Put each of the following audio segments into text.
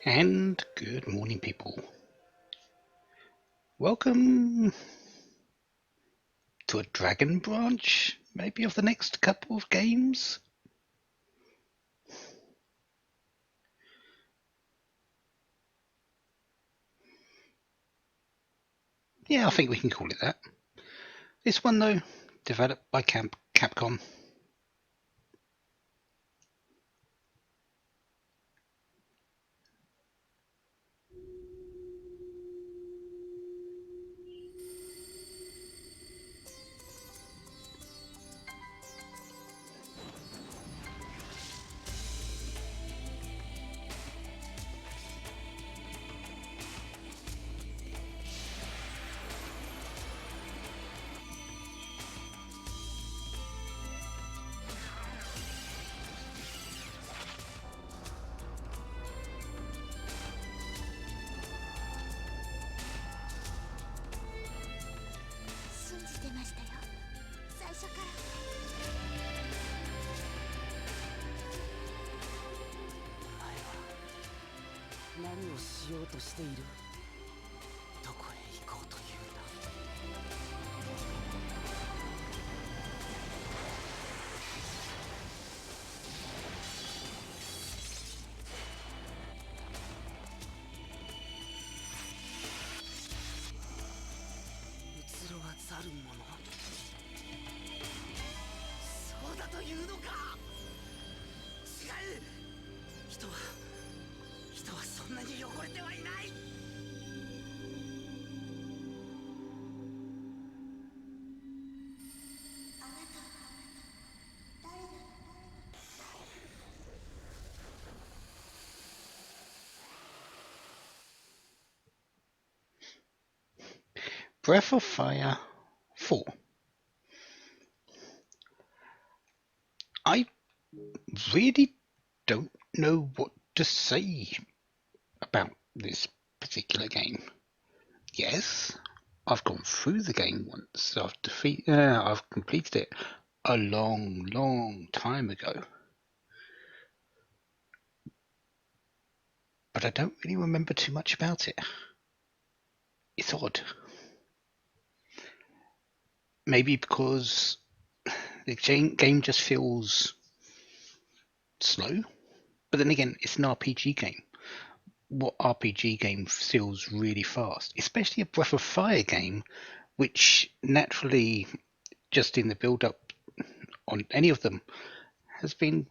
And good morning, people. Welcome to a Dragon branch, maybe of the next couple of games. Yeah, I think we can call it that. This one, though, developed by Capcom. Breath of Fire 4. I really don't know what to say about this particular game. Yes, I've gone through the game once. I've completed it a long time ago. But I don't really remember too much about it. It's odd. Maybe because the game just feels slow. But then again, it's an RPG game. What RPG game feels really fast? Especially a Breath of Fire game, which naturally, just in the build up on any of them, has been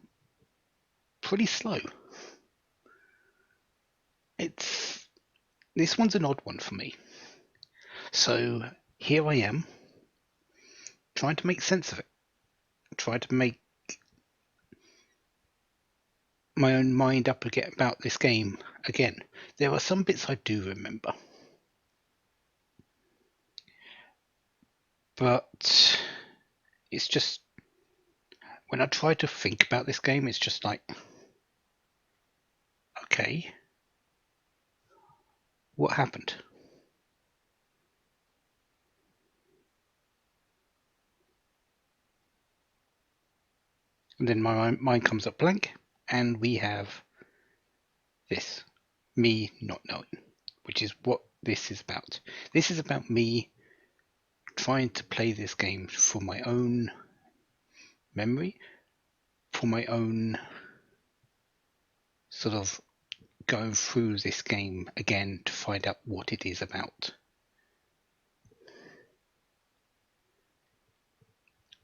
pretty slow. This one's an odd one for me. So here I am, trying to make sense of it. Trying to make my own mind up again about this game again. There are some bits I do remember, but it's just when I try to think about this game, it's just like, okay, what happened? And then my mind comes up blank, and we have this, me not knowing, which is what this is about. This is about me trying to play this game for my own memory, for my own sort of going through this game again to find out what it is about.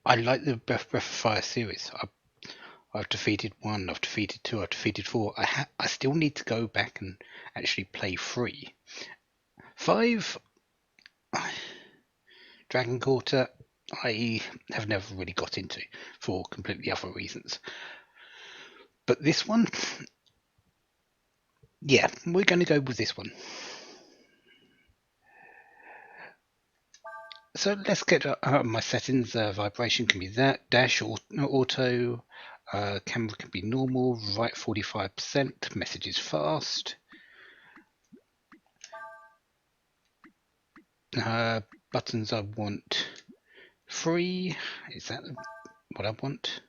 I like the Breath of Fire series. I've defeated 1, I've defeated 2, I've defeated 4. I still need to go back and actually play 3. 5, Dragon Quarter, I have never really got into for completely other reasons. But this one, yeah, we're going to go with this one. So let's get my settings. Vibration can be that, dash or auto, camera can be normal, right 45%, messages fast. Buttons I want 3. Is that what I want?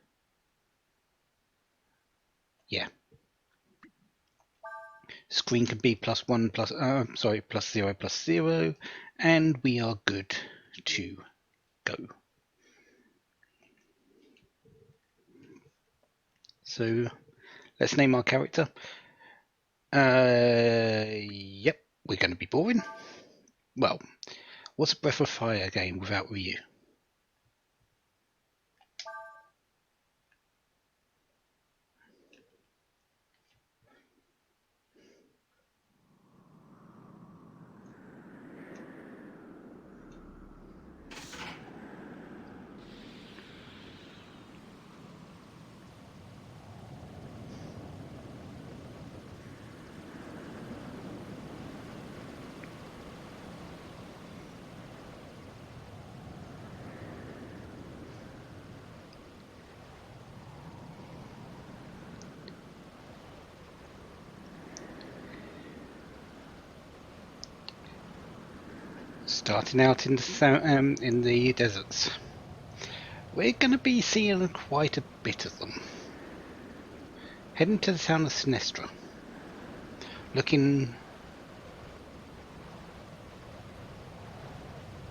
Yeah. Screen can be +1 +0 and we are good to go. So let's name our character. Yep, we're going to be boring. Well, what's a Breath of Fire game without Ryu? Starting out in the deserts. We're going to be seeing quite a bit of them. Heading to the town of Sinestra. Looking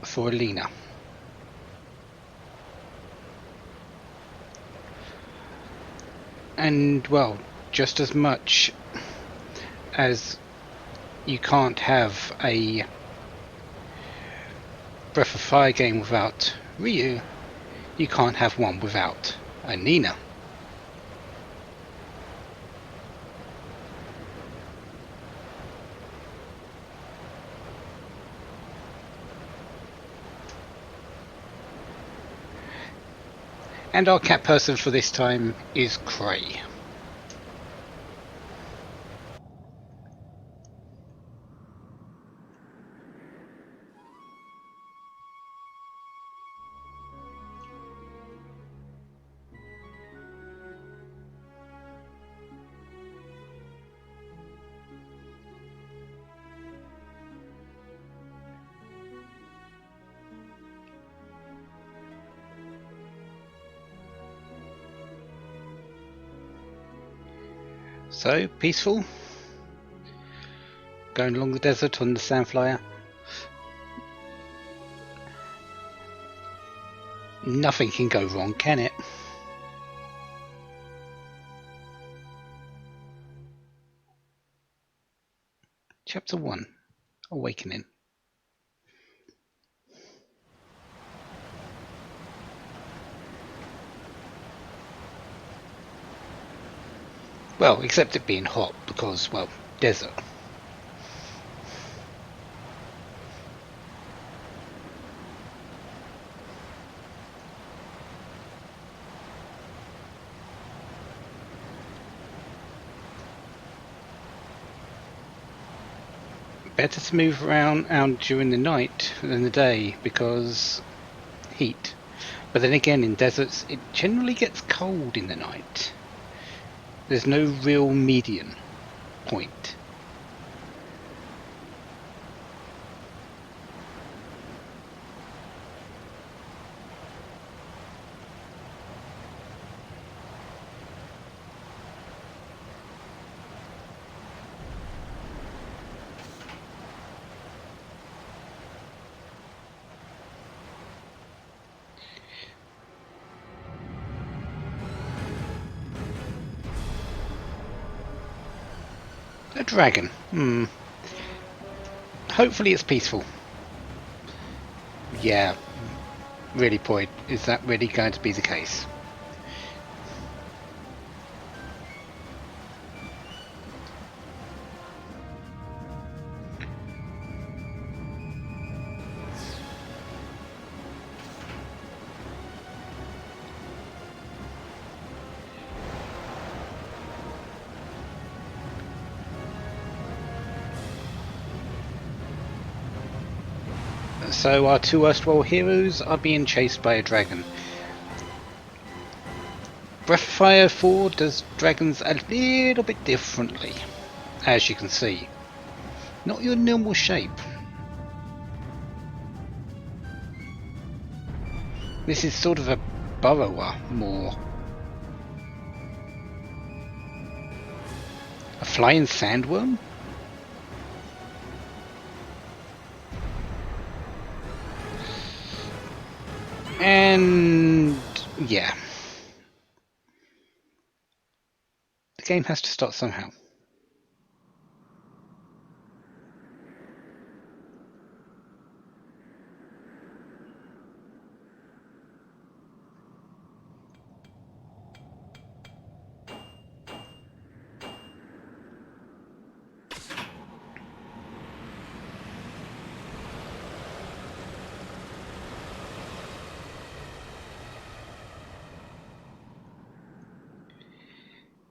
for Alina. And, well, just as much as you can't have a Breath of Fire game without Ryu, you can't have one without a Nina. And our cat person for this time is Cray. So, peaceful. Going along the desert on the Sandflyer. Nothing can go wrong, can it? Chapter 1. Awakening. Well, except it being hot, because, well, desert. Better to move around during the night than the day, because heat. But then again, in deserts, it generally gets cold in the night. There's no real median point. A dragon. Hopefully it's peaceful. Yeah, really, Point. Is that really going to be the case? So our two erstwhile heroes are being chased by a dragon. Breath of Fire 4 does dragons a little bit differently, as you can see. Not your normal shape. This is sort of a burrower more. A flying sandworm? And yeah, the game has to start somehow.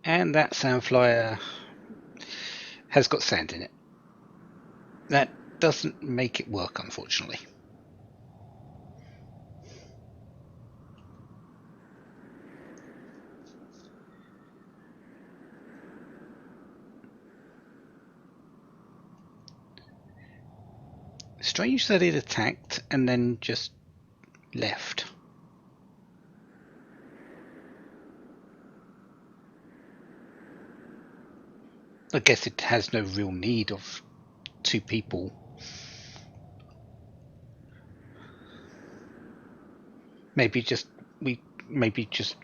And that sand flyer has got sand in it. That doesn't make it work, unfortunately. Strange that it attacked and then just left. I guess it has no real need of two people. Maybe just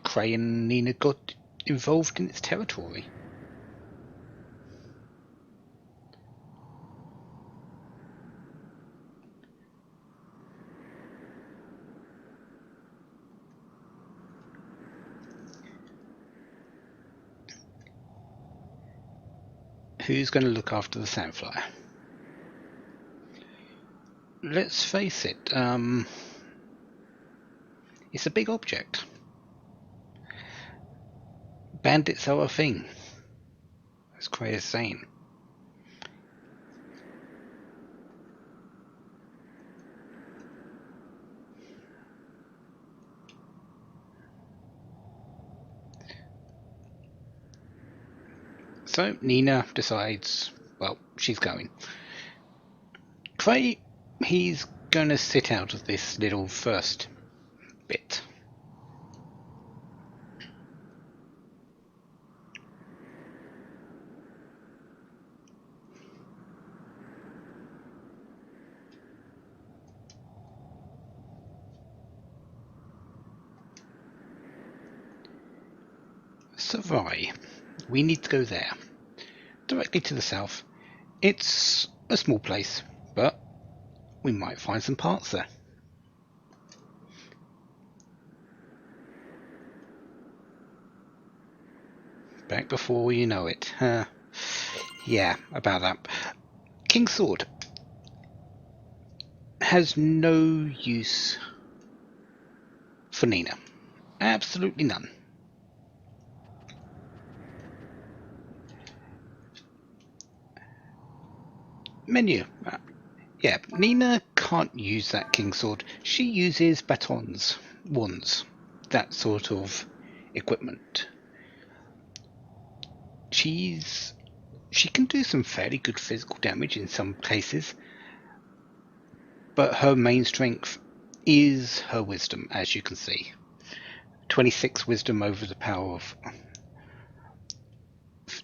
Cray and Nina got involved in its territory. Who's going to look after the sandflyer? Let's face it, it's a big object. Bandits are a thing, as Cray is saying. So Nina decides, well, she's going. Cray, he's going to sit out of this little first bit. Savai. We need to go there. Directly to the south. It's a small place, but we might find some parts there. Back before you know it. Yeah, about that. King's Sword has no use for Nina. Absolutely none. Menu. Yeah, Nina can't use that King's Sword. She uses batons, wands, that sort of equipment. She can do some fairly good physical damage in some cases, but her main strength is her wisdom, as you can see. 26 wisdom over the power of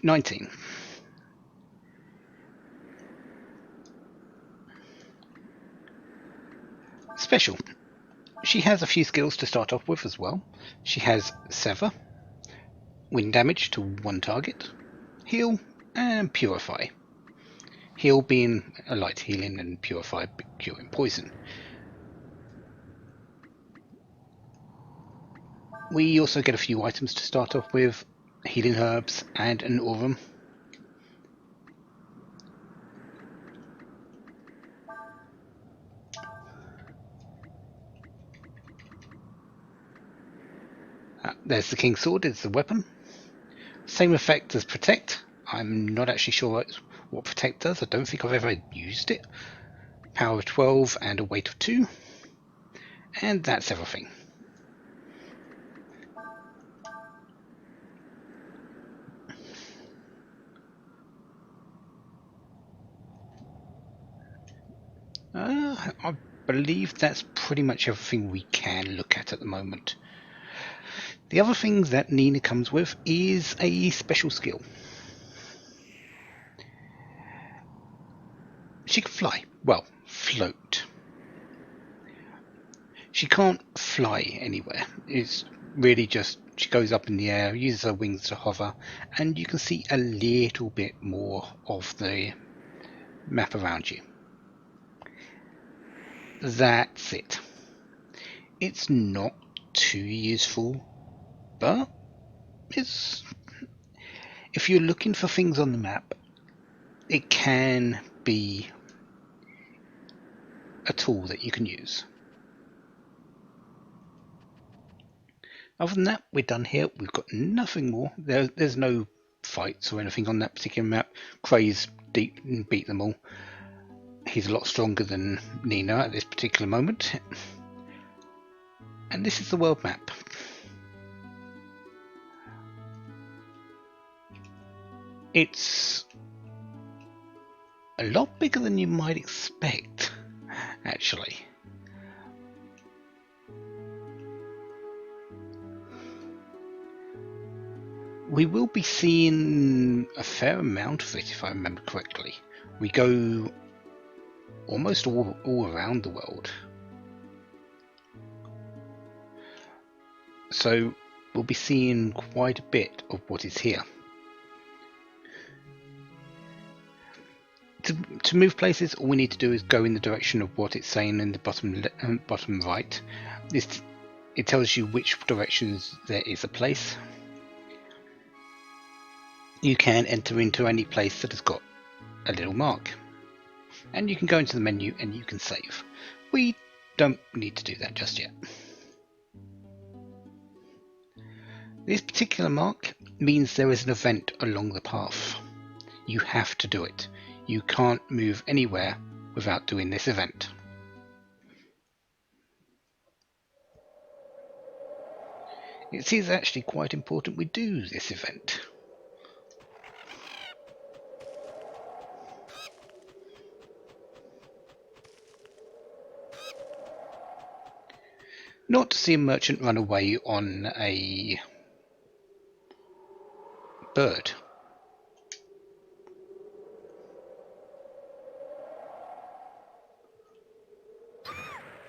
19. Special. She has a few skills to start off with as well. She has Sever, wind damage to one target, Heal, and Purify. Heal being a light healing and Purify curing poison. We also get a few items to start off with, healing herbs and an Aurum. There's the King's Sword, it's the weapon. Same effect as Protect. I'm not actually sure what Protect does. I don't think I've ever used it. Power of 12 and a weight of 2. And that's everything. I believe that's pretty much everything we can look at the moment. The other thing that Nina comes with is a special skill. She can fly. Well, float. She can't fly anywhere. It's really just she goes up in the air, uses her wings to hover, and you can see a little bit more of the map around you. That's it. It's not too useful, but it's if you're looking for things on the map, it can be a tool that you can use. Other than that, we're done here. We've got nothing more. There's no fights or anything on that particular map. Kray's beat them all. He's a lot stronger than Nina at this particular moment. And this is the world map. It's a lot bigger than you might expect, actually. We will be seeing a fair amount of it, if I remember correctly. We go almost all around the world. So we'll be seeing quite a bit of what is here. To move places, all we need to do is go in the direction of what it's saying in the bottom right. It tells you which directions there is a place. You can enter into any place that has got a little mark, and you can go into the menu and you can save. We don't need to do that just yet. This particular mark means there is an event along the path. You have to do it. You can't move anywhere without doing this event. It is actually quite important we do this event. Not to see a merchant run away on a bird.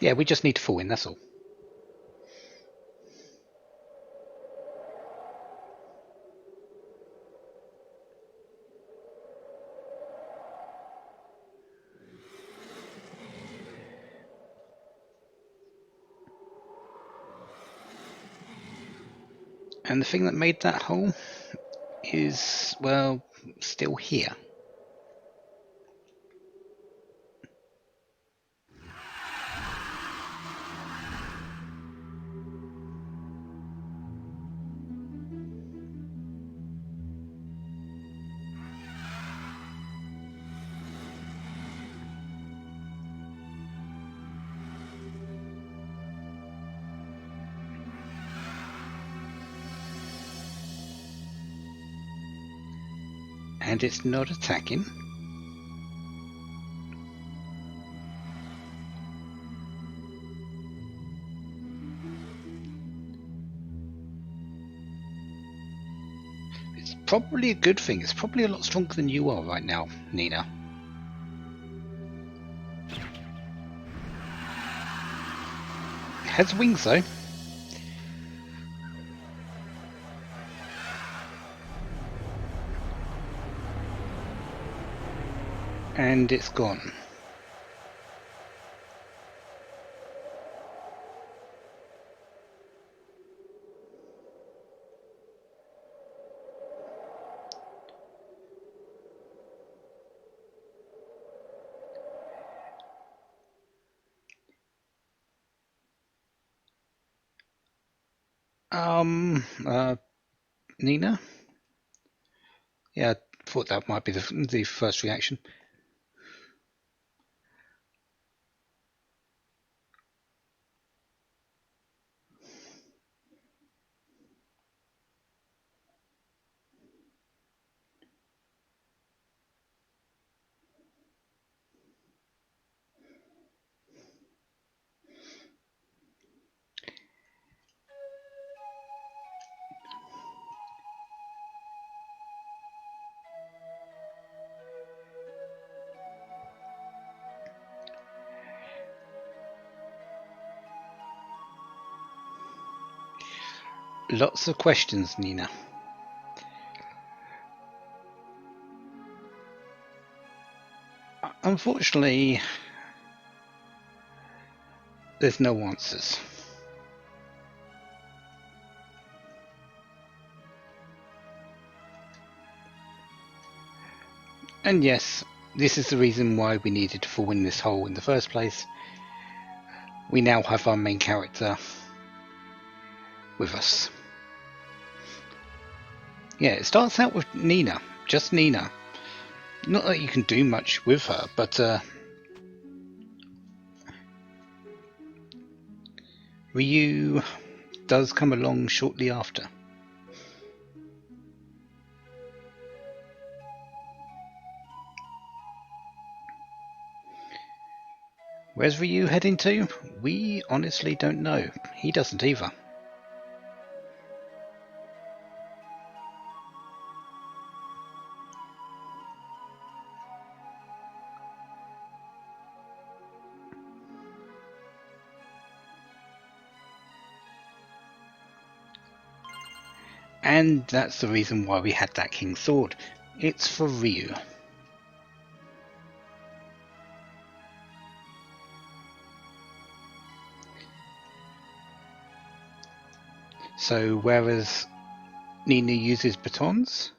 Yeah, we just need to fall in, that's all. And the thing that made that hole is, well, still here. And it's not attacking. It's probably a good thing. It's probably a lot stronger than you are right now, Nina. It has wings though. And it's gone. Nina? Yeah, I thought that might be the first reaction. Lots of questions, Nina. Unfortunately, there's no answers. And yes, this is the reason why we needed to fall in this hole in the first place. We now have our main character with us. Yeah, it starts out with Nina, just Nina. Not that you can do much with her, but Ryu does come along shortly after. Where's Ryu heading to? We honestly don't know. He doesn't either. And that's the reason why we had that King's Sword. It's for Ryu. So whereas Nina uses batons,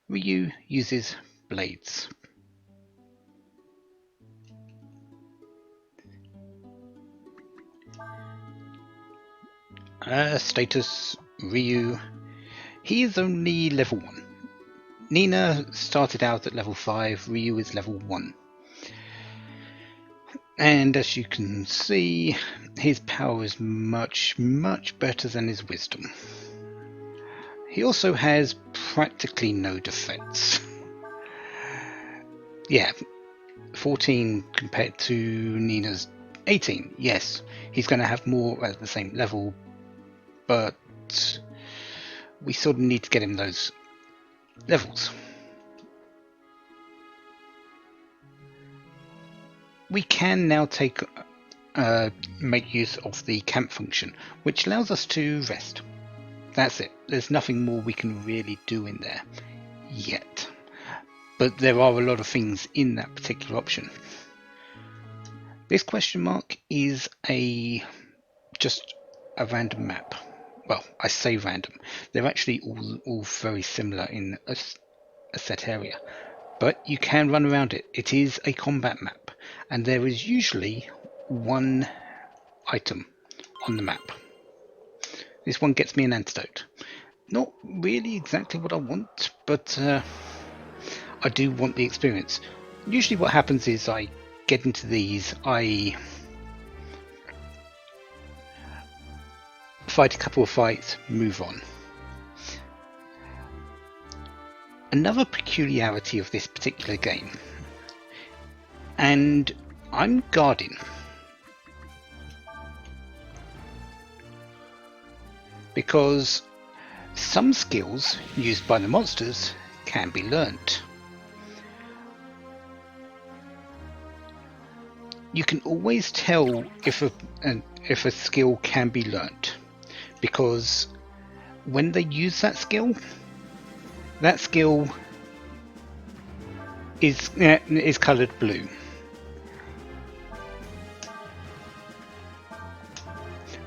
Ryu uses blades. Status Ryu. He is only level 1. Nina started out at level 5, Ryu is level 1. And as you can see, his power is much, much better than his wisdom. He also has practically no defense. Yeah, 14 compared to Nina's 18. Yes, he's going to have more at the same level, but we sort of need to get him those levels. We can now make use of the camp function, which allows us to rest. That's it. There's nothing more we can really do in there yet. But there are a lot of things in that particular option. This question mark is just a random map. Well, I say random. They're actually all very similar in a set area. But you can run around it. It is a combat map, and there is usually one item on the map. This one gets me an antidote. Not really exactly what I want, but I do want the experience. Usually what happens is I get into these, I fight a couple of fights, move on. Another peculiarity of this particular game, and I'm guarding, because some skills used by the monsters can be learnt. You can always tell if a skill can be learnt, because when they use that skill is coloured blue.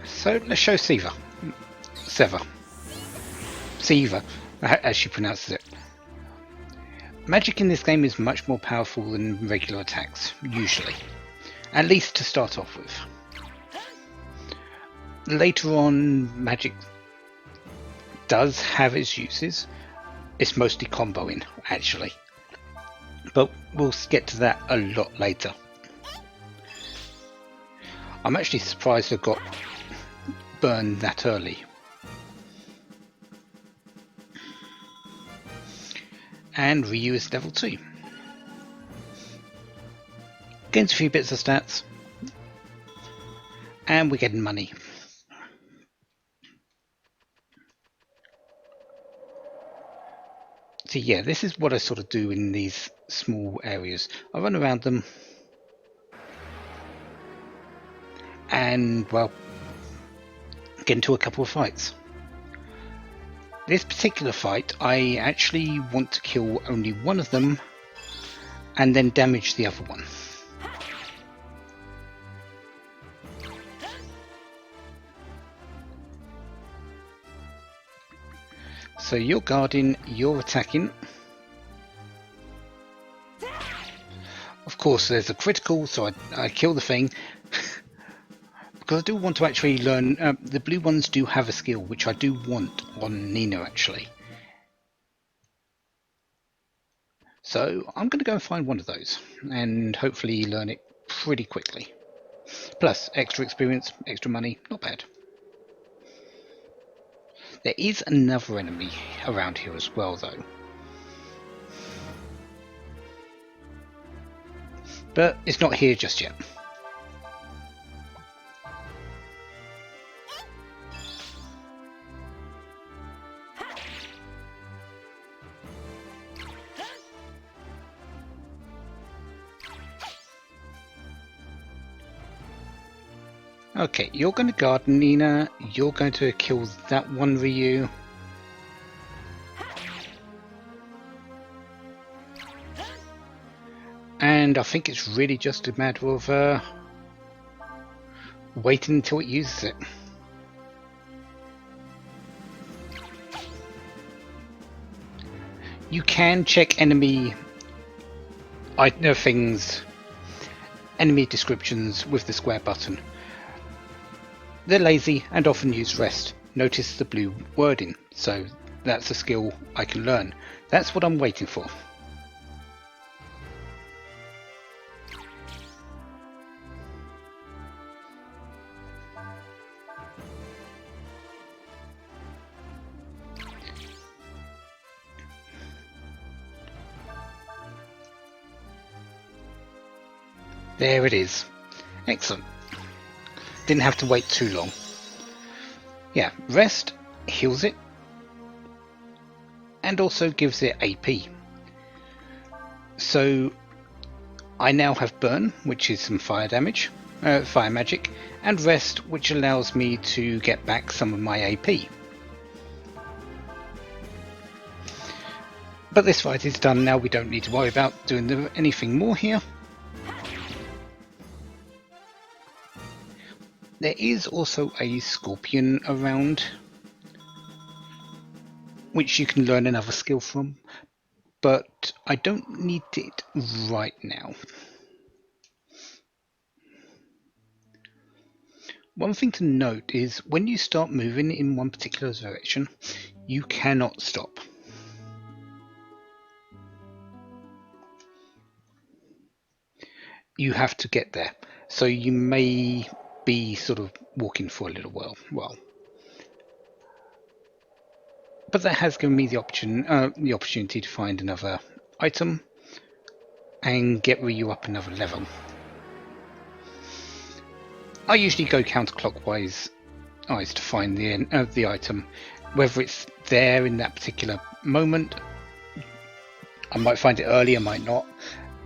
So let's show Seva, as she pronounces it. Magic in this game is much more powerful than regular attacks, usually. At least to start off with. Later on, magic does have its uses. It's mostly comboing, actually. But we'll get to that a lot later. I'm actually surprised I got burned that early. And Ryu is level 2. Gains a few bits of stats. And we're getting money. So yeah, this is what I sort of do in these small areas. I run around them. And, well, get into a couple of fights. This particular fight, I actually want to kill only one of them and then damage the other one. So you're guarding, you're attacking. Of course there's a critical, so I kill the thing. Because I do want to actually learn, the blue ones do have a skill, which I do want on Nina actually. So I'm going to go and find one of those, and hopefully learn it pretty quickly. Plus, extra experience, extra money, not bad. There is another enemy around here as well though. But it's not here just yet. Okay, you're going to guard Nina, you're going to kill that one Ryu. And I think it's really just a matter of waiting until it uses it. You can check enemy things, enemy descriptions with the square button. They're lazy and often use rest. Notice the blue wording, so that's a skill I can learn. That's what I'm waiting for. There it is. Excellent. Didn't have to wait too long. Yeah, rest heals it and also gives it AP. So I now have burn, which is some fire damage, fire magic, and rest, which allows me to get back some of my AP. But this fight is done now, we don't need to worry about doing anything more here. There is also a scorpion around, which you can learn another skill from, but I don't need it right now. One thing to note is when you start moving in one particular direction, you cannot stop. You have to get there, so you may be sort of walking for a little while. But that has given me the opportunity to find another item and get Ryu up another level. I usually go counterclockwise to find the item, whether it's there in that particular moment. I might find it early, I might not,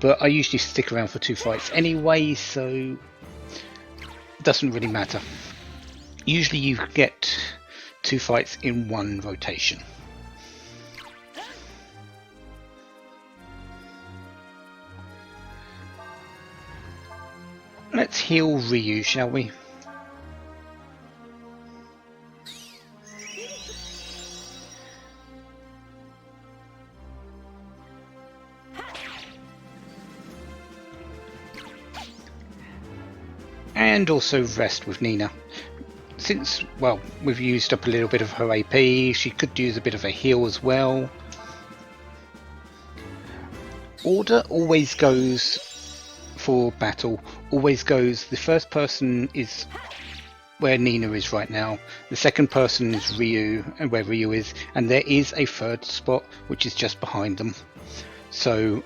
but I usually stick around for 2 fights anyway, so it doesn't really matter. Usually you get 2 fights in one rotation. Let's heal Ryu, shall we? And also rest with Nina. Since, well, we've used up a little bit of her AP, she could use a bit of a heal as well. Order always goes for battle, always goes, the first person is where Nina is right now, the second person is Ryu, and where Ryu is, and there is a third spot which is just behind them. So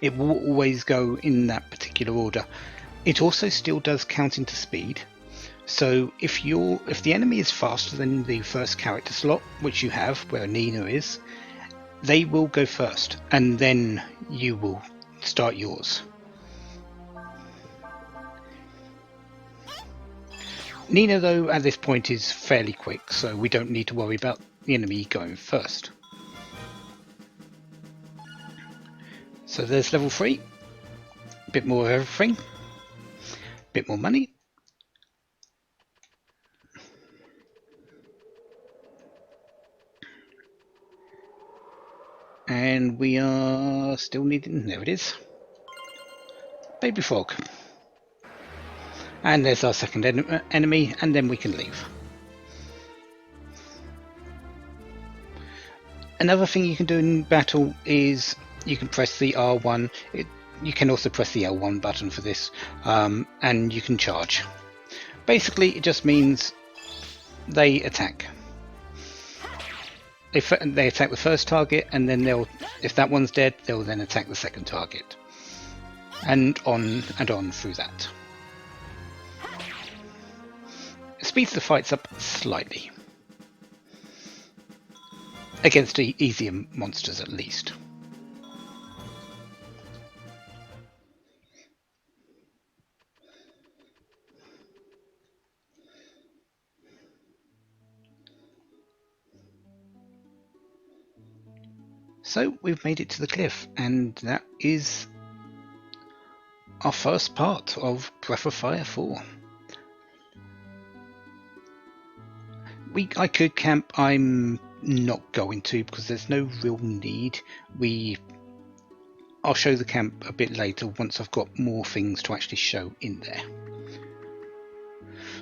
it will always go in that particular order. It also still does count into speed. So if the enemy is faster than the first character slot, which you have, where Nina is, they will go first, and then you will start yours. Nina, though, at this point is fairly quick, so we don't need to worry about the enemy going first. So there's level 3. A bit more of everything. A bit more money. And we are still needing... There it is. Baby frog. And there's our second enemy, and then we can leave. Another thing you can do in battle is you can press the R1. You can also press the L1 button for this, and you can charge. Basically, it just means they attack. They attack the first target, and then if that one's dead, they'll then attack the second target, and on through that. It speeds the fights up slightly against the easier monsters, at least. So we've made it to the cliff, and that is our first part of Breath of Fire 4. I could camp. I'm not going to because there's no real need. I'll show the camp a bit later once I've got more things to actually show in there.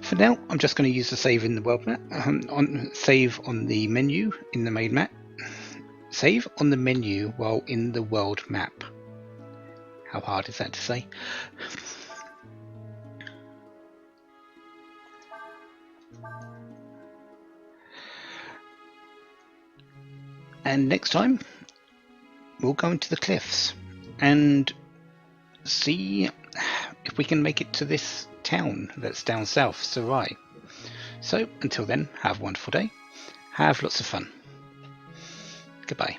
For now, I'm just going to use the save in the world map, save on the menu in the main map. Save on the menu while in the world map. How hard is that to say? And next time, we'll go into the cliffs and see if we can make it to this town that's down south, Serai. So, until then, have a wonderful day. Have lots of fun. Goodbye.